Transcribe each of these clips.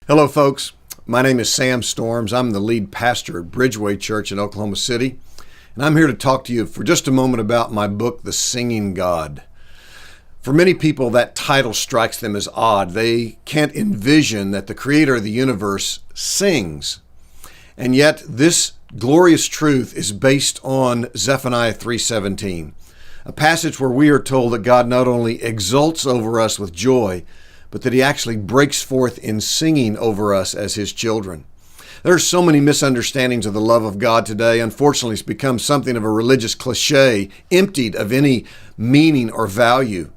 Hello, folks. My name is Sam Storms. I'm the lead pastor at Bridgeway Church in Oklahoma City, and I'm here to talk to you for just a moment about my book, The Singing God. For many people, that title strikes them as odd. They can't envision that the creator of the universe sings. And yet, this glorious truth is based on Zephaniah 3:17, a passage where we are told that God not only exults over us with joy, but that he actually breaks forth in singing over us as his children. There are so many misunderstandings of the love of God today. Unfortunately, it's become something of a religious cliche, emptied of any meaning or value.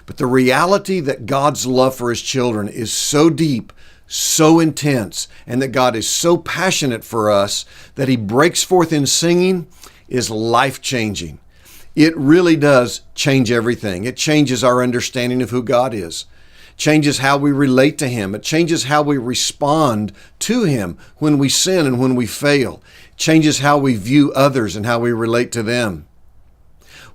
But the reality that God's love for his children is so deep, so intense, and that God is so passionate for us that he breaks forth in singing is life-changing. It really does change everything. It changes our understanding of who God is. Changes how we relate to him. It changes how we respond to him when we sin and when we fail. It changes how we view others and how we relate to them.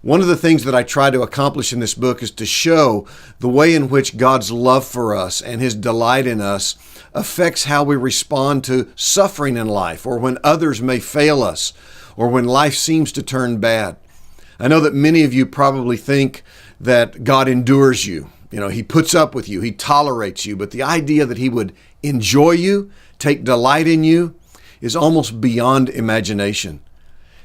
One of the things that I try to accomplish in this book is to show the way in which God's love for us and his delight in us affects how we respond to suffering in life, or when others may fail us, or when life seems to turn bad. I know that many of you probably think that God endures you. He puts up with you, he tolerates you, but the idea that he would enjoy you, take delight in you, is almost beyond imagination.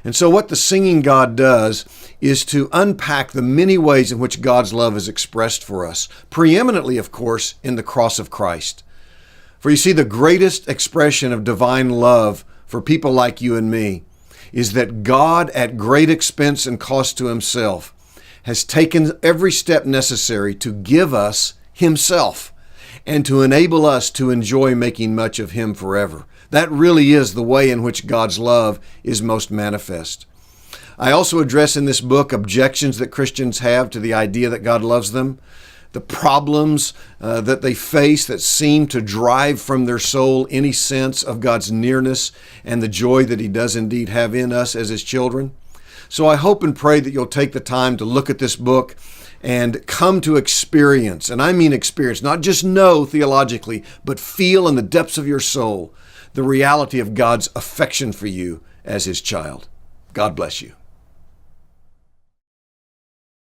And so what the singing God does is to unpack the many ways in which God's love is expressed for us, preeminently, of course, in the cross of Christ. For you see, the greatest expression of divine love for people like you and me is that God, at great expense and cost to himself, has taken every step necessary to give us himself and to enable us to enjoy making much of him forever. That really is the way in which God's love is most manifest. I also address in this book objections that Christians have to the idea that God loves them, the problems that they face that seem to drive from their soul any sense of God's nearness and the joy that he does indeed have in us as his children. So I hope and pray that you'll take the time to look at this book and come to experience, and I mean experience, not just know theologically, but feel in the depths of your soul the reality of God's affection for you as his child. God bless you.